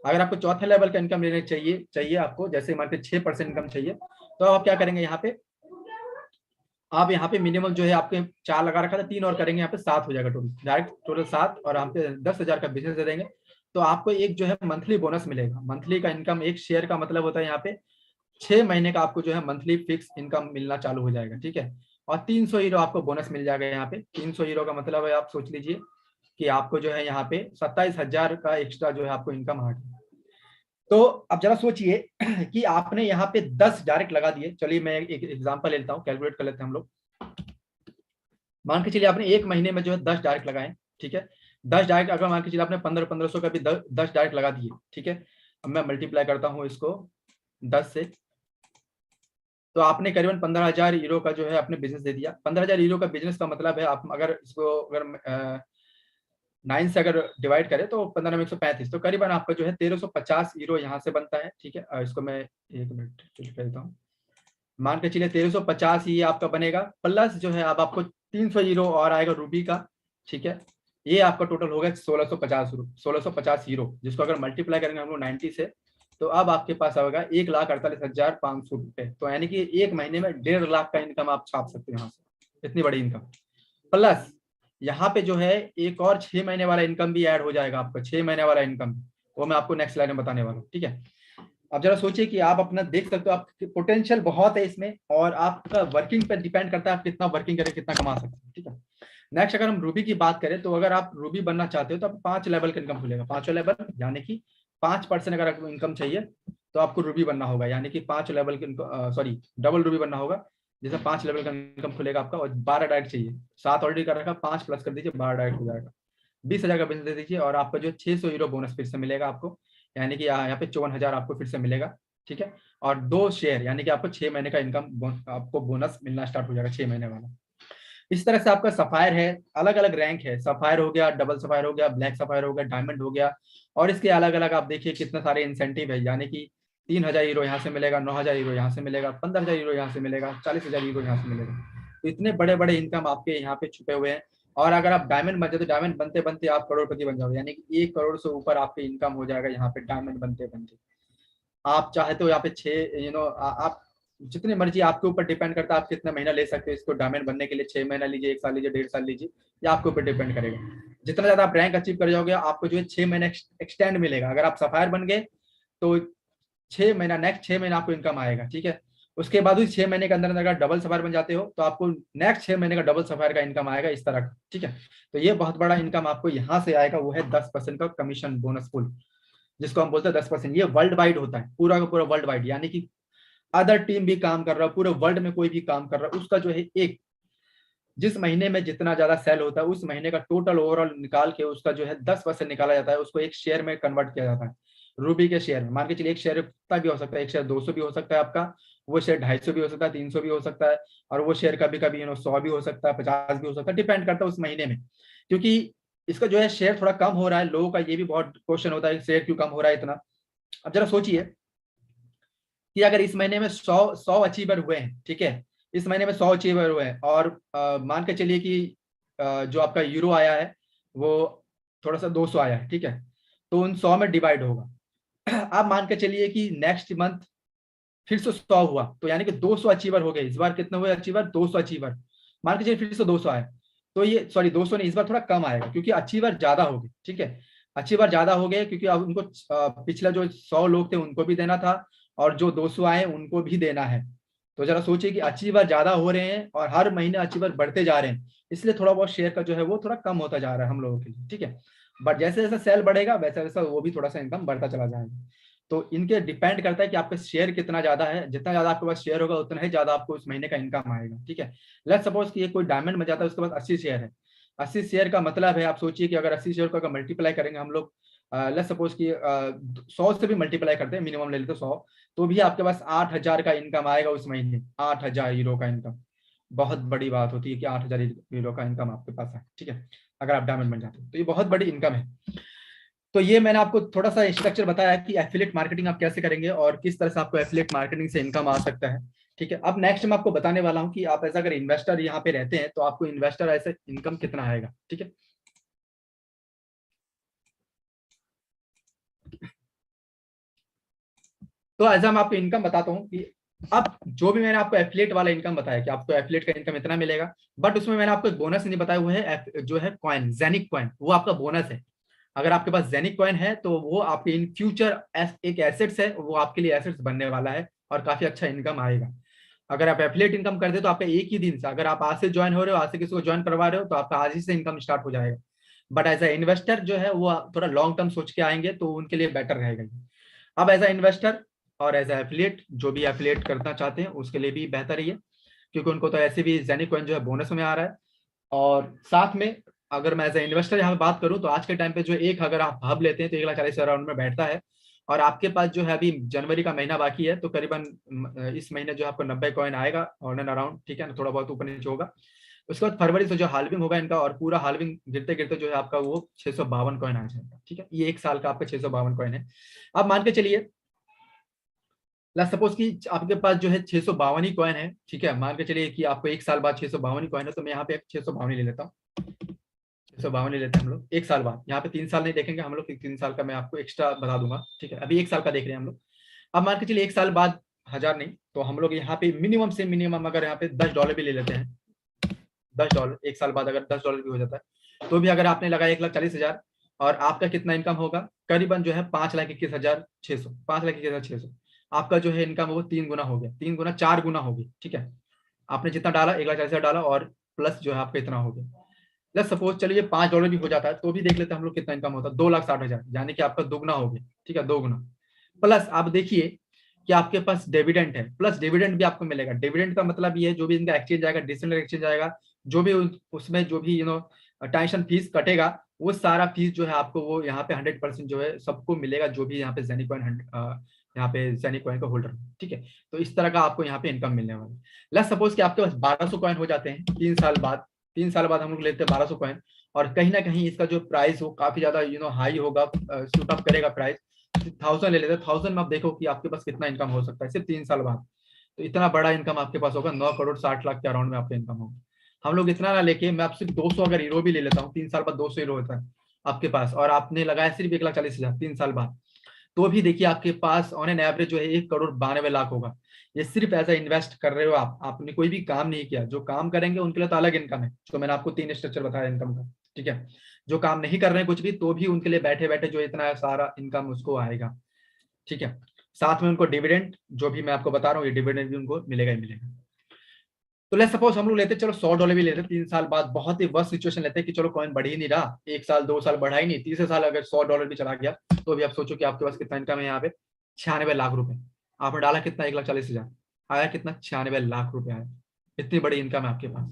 अगर आपको चौथे लेवल का इनकम लेने चाहिए आपको, जैसे मान के 6% इनकम चाहिए, तो आप क्या करेंगे यहाँ पे, आप यहाँ पे मिनिमम जो है आपके 4 लगा रखा था, 3 और करेंगे यहाँ पे 7 हो जाएगा टोटल, डायरेक्ट टोटल 7, और हम पे 10,000 का बिजनेस दे देंगे तो आपको एक जो है मंथली बोनस मिलेगा। मंथली का इनकम, एक शेयर का मतलब होता है यहाँ पे 6 महीने का आपको जो है मंथली फिक्स इनकम मिलना चालू हो जाएगा, ठीक है। और 300 यूरो आपको बोनस मिल जाएगा यहाँ पे। 300 यूरो का मतलब है, आप सोच लीजिए कि आपको जो है यहाँ पे 27,000 का एक्स्ट्रा जो है आपको इनकम आ गया। तो अब जरा सोचिए कि आपने यहाँ पे 10 डायरेक्ट लगा दिए। चलिए मैं एक एग्जांपल लेता हूँ, कैलकुलेट कर लेते हैं हम लोग। मान के चलिए आपने एक महीने में जो है 10 डायरेक्ट लगाए, ठीक है। 10 डायरेक्ट अगर मान के चलिए आपने 1500 का भी 10 डायरेक्ट लगा दिए, ठीक है। अब मैं मल्टीप्लाई करता हूँ इसको 10 से, तो आपने करीबन 15,000 यूरो का जो है आपने बिजनेस दे दिया। 15,000 यूरो का बिजनेस का मतलब है, आप अगर इसको अगर 9 से अगर डिवाइड करें तो 15 में 135, तो करीबन आपका जो है 1350 यूरो यहाँ से बनता है, ठीक है। इसको मैं 1 मिनट कर देता हूँ। मान के चलिए 1350 ही आपका बनेगा, प्लस जो है अब आपको 300 यूरो और आएगा रूबी का, ठीक है। ये आपका टोटल होगा 1650 यूरो, जिसको अगर मल्टीप्लाई करेंगे हम लोग 90 से, तो अब आपके पास आएगा 1,48,500 रुपए। तो यानी कि एक महीने में 1.5 लाख का इनकम आप छाप सकते हो यहाँ से, इतनी बड़ी इनकम। प्लस यहाँ पे जो है एक और 6 महीने वाला इनकम भी ऐड हो जाएगा आपका, 6 महीने वाला इनकम। वो मैं आपको नेक्स्ट स्लाइड में बताने वाला हूँ, ठीक है। अब जरा सोचिए कि आप अपना देख सकते हो, आप पोटेंशियल बहुत है इसमें, और आपका वर्किंग पे डिपेंड करता है आप कितना वर्किंग करें, कितना कमा सकते हैं, ठीक है। नेक्स्ट अगर हम रूबी की बात करें, तो अगर आप रूबी बनना चाहते हो तो आप 5 लेवल का इनकम खुलेगा। 5वां लेवल यानी कि 5% अगर आपको इनकम चाहिए तो आपको रूबी बनना होगा, यानी कि 5 लेवल के सॉरी डबल रूबी बनना होगा, जैसे 5 लेवल का इनकम खुलेगा आपका। और 12 डायरेक्ट चाहिए, 7 ऑलरेडी कर रखा, 5 प्लस कर दीजिए, 12 डायरेक्ट हो जाएगा। 20,000 का बिजनेस दे दीजिए, और आपका जो 600 यूरो बोनस फिर से मिलेगा आपको, यानी कि यहाँ पे 54,000 आपको फिर से मिलेगा, ठीक है। और 2 शेयर यानी कि आपको 6 महीने का इनकम आपको बोनस मिलना स्टार्ट हो जाएगा, 6 महीने वाला। इस तरह से आपका सफायर है, अलग अलग रैंक है, सफायर हो गया, डबल सफायर हो गया, ब्लैक सफायर हो गया, डायमंड हो गया, और इसके अलग अलग आप देखिए कितने सारे इंसेंटिव है, यानी कि 3,000 यूरो यहाँ से मिलेगा, 9,000 यूरो यहाँ से मिलेगा, 15,000 यूरो यहाँ से मिलेगा, 40,000 यूरो यहाँ से मिलेगा। तो इतने बड़े बड़े इनकम आपके यहाँ पे छुपे हुए हैं। और अगर आप डायमंड बन जाते तो डायमंड बनते बनते आप करोड़पति बन जाओगे, यानी कि 1 करोड़ से ऊपर आपके इनकम हो जाएगा यहाँ पे डायमंड बनते बनते। आप चाहे तो यहाँ पे 6 आप जितने मर्जी, आपके ऊपर डिपेंड करता है आप कितना महीना ले सकते हो इसको डायमंड बनने के लिए। 6 महीना लीजिए, 1 साल लीजिए, 1.5 साल लीजिए, ये आपके ऊपर डिपेंड करेगा। जितना ज्यादा आप रैंक अचीव कर जाओगे, आपको जो है 6 महीने एक्सटेंड मिलेगा। अगर आप सफायर बन गए तो 6 महीना, नेक्स्ट 6 महीना आपको इनकम आएगा, ठीक है। उसके बाद उस 6 महीने के अंदर अगर डबल सफायर बन जाते हो तो आपको नेक्स्ट 6 महीने का डबल सफायर का इनकम आएगा, इस तरह का, ठीक है। तो ये बहुत बड़ा इनकम आपको यहाँ से आएगा, वो है 10% का कमीशन बोनस पुल, जिसको हम बोलते हैं 10%। ये वर्ल्ड वाइड होता है, पूरा का पूरा वर्ल्ड वाइड, यानी कि अदर टीम भी काम कर रहा है, पूरे वर्ल्ड में कोई भी काम कर रहा है, उसका जो है एक जिस महीने में जितना ज्यादा सेल होता है उस महीने का टोटल ओवरऑल निकाल के उसका जो है 10% निकाला जाता है, उसको एक शेयर में कन्वर्ट किया जाता है, रूबी के शेयर में। मान के चलिए एक शेयर कितना भी हो सकता है, एक शेयर 200 भी हो सकता है आपका, वो शेयर 250 भी हो सकता है, 300 भी हो सकता है, और वो शेयर कभी कभी 100 भी हो सकता है, 50 भी हो सकता है, डिपेंड करता है उस महीने में। क्योंकि इसका जो है शेयर थोड़ा कम हो रहा है, लोगों का ये भी बहुत क्वेश्चन होता है शेयर क्यों कम हो रहा है इतना। अब जरा सोचिए कि अगर इस महीने में 100 अचीवर हुए हैं, ठीक है, इस महीने में 100 अचीवर हुए हैं, और मान के चलिए कि जो आपका यूरो आया है वो थोड़ा सा 200 आया है, ठीक है, तो उन 100 में डिवाइड होगा। आप मान के चलिए कि नेक्स्ट मंथ फिर से 100 हुआ, तो यानी कि 200 अचीवर हो गए। इस बार कितने हुए अचीवर? 200 अचीवर। मान के चलिए फिर से 200 आए, तो ये सॉरी 200 नहीं, इस बार थोड़ा कम आएगा क्योंकि अचीवर ज्यादा हो गए, ठीक है। अचीवर ज्यादा हो गए क्योंकि अब उनको पिछला जो 100 लोग थे उनको भी देना था, और जो 200 आए उनको भी देना है। तो जरा सोचिए कि अचीवर ज्यादा हो रहे हैं और हर महीने अचीवर बढ़ते जा रहे हैं, इसलिए थोड़ा बहुत शेयर का जो है वो थोड़ा कम होता जा रहा है हम लोगों के लिए, ठीक है। बट जैसे जैसे सेल बढ़ेगा वैसा वैसा वो भी थोड़ा सा इनकम बढ़ता चला जाएगा। तो इनके डिपेंड करता है कि आपका शेयर कितना ज्यादा है, जितना ज्यादा आपके पास शेयर होगा उतना ही ज्यादा आपको उस महीने का इनकम आएगा, ठीक है। लेट्स सपोज कि ये कोई डायमंड में जाता है, उसके पास 80 शेयर है। 80 शेयर का मतलब है, आप सोचिए कि अगर 80 शेयर को अगर मल्टीप्लाई करेंगे हम लोग, लेट्स सपोज कि 100 से भी मल्टीप्लाई करते हैं, मिनिमम ले लेते 100, तो भी आपके पास 8,000 का इनकम आएगा उस महीने, 8,000 यूरो का इनकम। बहुत बड़ी बात होती है कि 8,000 यूरो का इनकम आपके पास है, ठीक है, अगर आप डायमंड बन जाते हैं तो ये बहुत बड़ी इनकम है। तो ये मैंने आपको थोड़ा सा स्ट्रक्चर बताया कि एफिलिएट मार्केटिंग आप कैसे करेंगे और किस तरह से आपको एफिलिएट मार्केटिंग से इनकम आ सकता है, ठीक है। अब नेक्स्ट मैं आपको बताने वाला हूं कि आप ऐसा अगर इन्वेस्टर यहाँ पे रहते हैं तो आपको इन्वेस्टर ऐसे इनकम कितना आएगा, ठीक है। तो ऐसा मैं आपको इनकम बताता हूँ कि अब जो भी मैंने आपको एफिलिएट वाला इनकम बताया कि आपको एफिलिएट का इनकम इतना मिलेगा, बट उसमें मैंने आपको एक बोनस नहीं बताया, वो है जो है कॉइन, जेनिक कॉइन, वो आपका बोनस है। अगर आपके पास जेनिक कॉइन है तो वो आपके इन फ्यूचर एक एसेट्स है, वो आपके लिए एसेट्स बनने वाला है और काफी अच्छा इनकम आएगा। अगर आप एफिलिएट इनकम कर दे तो आपका एक ही दिन से, अगर आप आज से ज्वाइन हो रहे हो, आज से किसी को ज्वाइन करवा रहे हो, तो आपका आज ही से इनकम स्टार्ट हो जाएगा। बट एज ए इन्वेस्टर जो है वो थोड़ा लॉन्ग टर्म सोच के आएंगे तो उनके लिए बेटर रहेगा। अब एज ए इन्वेस्टर और एज ए एफिलिएट, जो भी एफिलिएट करना चाहते हैं उसके लिए भी बेहतर ही है, क्योंकि उनको तो ऐसे भी जेनिक कॉइन जो है बोनस में आ रहा है। और साथ में अगर मैं एज ए इन्वेस्टर यहाँ पे बात करूँ तो आज के टाइम पे जो एक अगर आप हब लेते हैं तो 1,40,000 राउंड में बैठता है, और आपके पास जो है अभी जनवरी का महीना बाकी है, तो करीबन इस महीने जो आपको 90 कॉइन आएगा ऑन एंड अराउंड, ठीक है ना, थोड़ा बहुत ऊपर नीचे होगा। उसके बाद फरवरी से जो हाल्विंग होगा इनका, और पूरा हाल्विंग गिरते गिरते जो है आपका वो 652 कॉइन आ जाएगा, ठीक है। ये एक साल का आपका 652 कॉइन है। अब मान के चलिए लेट्स सपोज कि आपके पास जो है 652 ही कॉइन है, ठीक है। मान के चलिए कि आपको एक साल बाद 652 ही कॉइन है, तो मैं यहाँ पे 652 ले लेता हूँ, 652 ले लेते हैं हम लोग एक साल बाद। यहाँ पे 3 साल नहीं देखेंगे हम लोग, 3 साल का मैं आपको एक्स्ट्रा बता दूंगा, ठीक है। अभी एक साल का देख रहे हैं हम लोग। अब मान के चलिए एक साल बाद 1,000 नहीं, तो हम लोग यहाँ पे मिनिमम से मिनिमम अगर यहाँ पे $10 भी ले लेते हैं, $10 एक साल बाद अगर $10 भी हो जाता है, तो भी अगर आपने लगाया 1,40,000 और आपका कितना इनकम होगा, करीबन जो है 5,21,600, 5,21,600 आपका जो है इनकम वो 3 गुना हो गया, 3 गुना 4 गुना हो गया। ठीक है, आपने जितना डाला 1,40,000 डाला और प्लस जो है आपका इतना हो गया। लेट्स सपोज चलिए $5 भी हो जाता है तो भी देख लेते हैं हम लोग कितना इनकम होता है, 2,60,000, यानी कि आपका दोगुना हो गया। ठीक है, 2 गुना। प्लस आप देखिए कि आपके पास डिविडेंड है, प्लस डिविडेंड भी आपको मिलेगा। डिविडेंड का मतलब ये है जो भी इनका एक्सचेंज आएगा, डिसेंडर एक्सचेंज आएगा, जो भी उसमें जो भी ट्रांजेक्शन फीस कटेगा, वो सारा फीस जो है आपको वो यहाँ पे 100% जो है सबको मिलेगा, जो भी यहाँ पे जेनिकॉइन यहाँ पे जेनिकॉइन का होल्डर। ठीक है, तो इस तरह का आपको यहाँ पे इनकम मिलने वाला है। लेट्स सपोज कि आपके पास 1200 कॉइन हो जाते हैं 3 साल बाद। 3 साल बाद हम लोग लेते हैं 1200 कॉइन, और कहीं ना कहीं इसका जो प्राइस वो काफी ज्यादा हाई होगा, शूट अप करेगा प्राइस। 1000 ले लेते हैं, 1000 में आप देखो कि आपके पास कितना इनकम हो सकता है सिर्फ 3 साल बाद। तो इतना बड़ा इनकम आपके पास होगा, 9,60,00,000 के अराउंड में आपका इनकम होगा। हम लोग इतना ना लेके मैं आप सिर्फ 200 अगर हीरो भी ले लेता हूँ, 3 साल बाद 200 हीरो होता है आपके पास, और आपने लगाया सिर्फ 1,40,000 3 साल बाद, तो भी देखिए आपके पास ऑन एन एवरेज जो है 1,92,00,000 होगा। ये सिर्फ ऐसा इन्वेस्ट कर रहे हो आप, आपने कोई भी काम नहीं किया। जो काम करेंगे उनके लिए तो अलग इनकम है, जो मैंने आपको 3 स्ट्रक्चर बताया इनकम का। ठीक है, जो काम नहीं कर रहे हैं कुछ भी, तो भी उनके लिए बैठे बैठे जो इतना सारा इनकम उसको आएगा। ठीक है, साथ में उनको डिविडेंड जो भी मैं आपको बता रहा हूँ, ये डिविडेंड भी उनको मिलेगा ही मिलेगा। तो लेट्स सपोज हम लोग लेते चलो $100 भी लेते 3 साल बाद, बहुत ही वर्स्ट सिचुएशन लेते हैं कि चलो कॉइन बढ़ ही नहीं रहा, 1 साल 2 साल बढ़ा ही नहीं, तीसरे साल अगर $100 भी चला गया, तो भी आप सोचो कि आपके पास कितना इनकम है यहाँ पे, 96 लाख रुपए। आपने डाला कितना, 1,40,000, आया कितना, 96 लाख रुपए आया। इतनी बड़ी इनकम है आपके पास,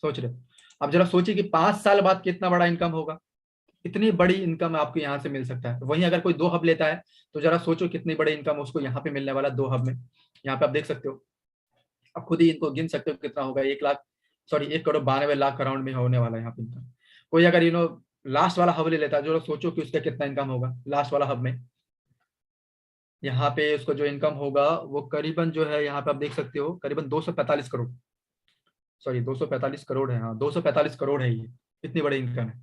सोच रहे हो। अब जरा सोचिए कि 5 साल बाद कितना बड़ा इनकम होगा। इतनी बड़ी इनकम आपको यहाँ से मिल सकता है। वहीं अगर कोई 2 हब लेता है तो जरा सोचो कितनी बड़ी इनकम उसको यहाँ पे मिलने वाला 2 हब में। यहाँ पे आप देख सकते हो, आप खुद ही इनको गिन सकते हो कितना होगा, 1,92,00,000 अराउंड में होने वाला है यहाँ पे इनकम। कोई अगर लास्ट वाला हब ले लेता है, जो सोचो कि उसका कितना इनकम होगा लास्ट वाला हब में। यहाँ पे उसको जो इनकम होगा वो करीबन जो है, यहाँ पे आप देख सकते हो करीबन 245 करोड़, सॉरी 245 करोड़ है, हाँ 245 करोड़ है ये। इतनी बड़ी इनकम है,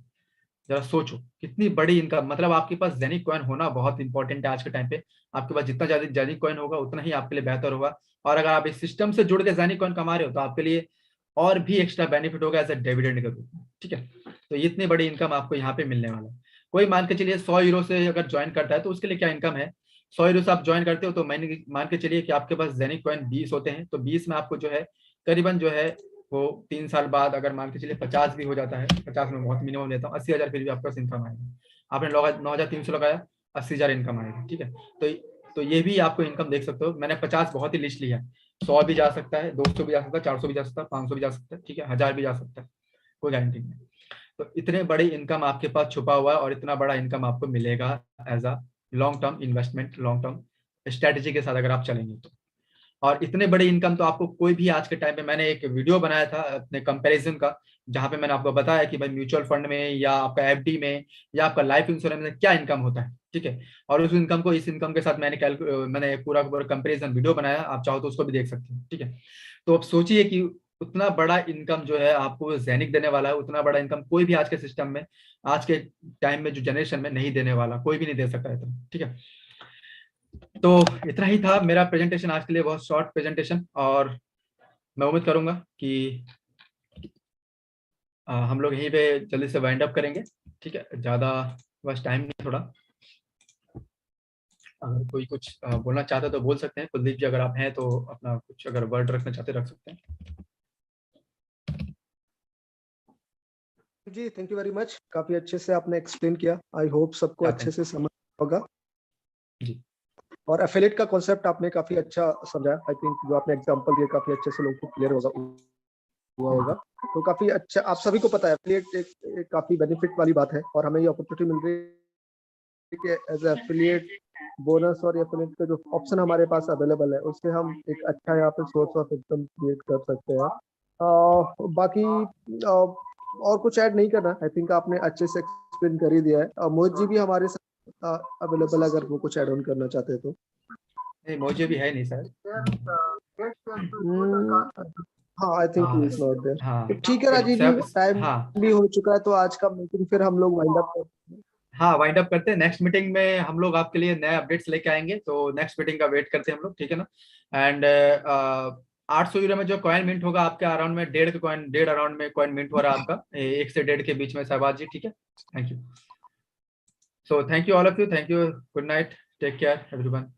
जरा सोचो कितनी बड़ी इनकम। मतलब आपके पास जेनिक कॉइन होना बहुत इंपॉर्टेंट है आज के टाइम पे। आपके पास जितना ज्यादा जेनिक कॉइन होगा उतना ही आपके लिए बेहतर होगा। और अगर आप इस सिस्टम से जुड़ के जेनिक कॉइन कमा रहे हो तो आपके लिए और भी एक्स्ट्रा बेनिफिट होगा एज ए डिविडेंड के रूप में। ठीक है, तो इतनी बड़ी इनकम आपको यहाँ पे मिलने वाला है। कोई मान के चलिए 100 यूरो से अगर ज्वाइन करता है तो उसके लिए क्या इनकम है। 100 यूरो से आप ज्वाइन करते हो तो मान के चलिए कि आपके पास जेनिक कॉइन 20 होते हैं, तो 20 में आपको जो है करीबन जो है वो 3 साल बाद अगर मान के चलिए 50 भी हो जाता है, 50 में बहुत मिनिमम लेता हूँ, 80,000 फिर भी आपका इनकम आएगा। आपने 9,300 लगाया, 80,000 इनकम आएगा। ठीक है, तो ये भी आपको इनकम देख सकते हो। मैंने 50 बहुत ही लिस्ट लिया है, 100 भी जा सकता है, 200 भी जा सकता है, 400 भी जा सकता है, 500 भी जा सकता है, ठीक है, 1000 भी जा सकता है, कोई गारंटी नहीं। तो इतने बड़ी इनकम आपके पास छुपा हुआ है, और इतना बड़ा इनकम आपको मिलेगा as a long term investment, long term strategy के साथ अगर आप चलेंगे तो। और इतने बड़े इनकम तो आपको कोई भी आज के टाइम पे, मैंने एक वीडियो बनाया था अपने कंपैरिजन का, जहां पे मैंने आपको बताया कि भाई म्यूचुअल फंड में या आपका एफडी में या आपका लाइफ इंश्योरेंस में क्या इनकम होता है। ठीक है, और उस इनकम को इस इनकम के साथ मैंने पूरा कंपेरिजन वीडियो बनाया, आप चाहो तो उसको भी देख सकते हैं। ठीक है, तो अब सोचिए कि उतना बड़ा इनकम जो है आपको जैनिक देने वाला है, उतना बड़ा इनकम कोई भी आज के सिस्टम में, आज के टाइम में जो जनरेशन में नहीं देने वाला, कोई भी नहीं दे सकता है। ठीक है, तो इतना ही था मेरा प्रेजेंटेशन आज के लिए, बहुत शॉर्ट प्रेजेंटेशन, और मैं उम्मीद करूंगा कि हम लोग यहीं पे जल्दी से वाइंड अप करेंगे। ठीक है, ज़्यादा बस टाइम नहीं थोड़ा। अगर कोई कुछ बोलना चाहते हो तो बोल सकते हैं। कुलदीप जी अगर आप हैं तो अपना कुछ अगर वर्ड रखना चाहते रख सकते हैं। जी थैंक यू वेरी मच, काफी अच्छे से आपने एक्सप्लेन किया। आई होप सबको अच्छे से समझ होगा जी। और एफिलिएट का कॉन्सेप्ट आपने काफी अच्छा समझाया। आई थिंक जो आपने एग्जांपल दिया काफी अच्छे से लोगों को क्लियर हुआ होगा। तो काफी अच्छा, आप सभी को पता है एफिलिएट एक काफी बेनिफिट वाली बात है, और हमें ये अपॉर्चुनिटी मिल रही है कि एज एफिलिएट बोनस और एफिलिएट का जो ऑप्शन हमारे पास अवेलेबल है उससे हम एक अच्छा यहाँ पे सोर्स ऑफ इनकम क्रिएट कर सकते हैं। बाकी और कुछ ऐड नहीं करना, आई थिंक आपने अच्छे से एक्सप्लेन कर ही दिया है। मोहित जी भी हमारे साथ अवेलेबल, अगर वो कुछ ऐड ऑन करना चाहते हैं तो। नहीं, मुझे भी है नहीं सर। हाँ I think he is not there. हाँ, तो ठीक है राजीव जी, टाइम हाँ भी हो चुका है, तो आज का मीटिंग फिर हम लोग वाइंड अप करते हैं। हाँ, वाइंड अप करते हैं। नेक्स्ट मीटिंग में हम लोग आपके लिए नए अपडेट्स लेके आएंगे, तो नेक्स्ट मीटिंग का वेट करते हैं हम लोग, ठीक है ना। एंड 800 यूरो में जो कॉइन मिंट होगा आपके अराउंड में, 1.5 अराउंड में कॉइन मिंट हो रहा है आपका, 1 से 1.5 के बीच में, शहबाज जी। ठीक है, thank you. So thank you all of you. Thank you. Good night. Take care, everyone.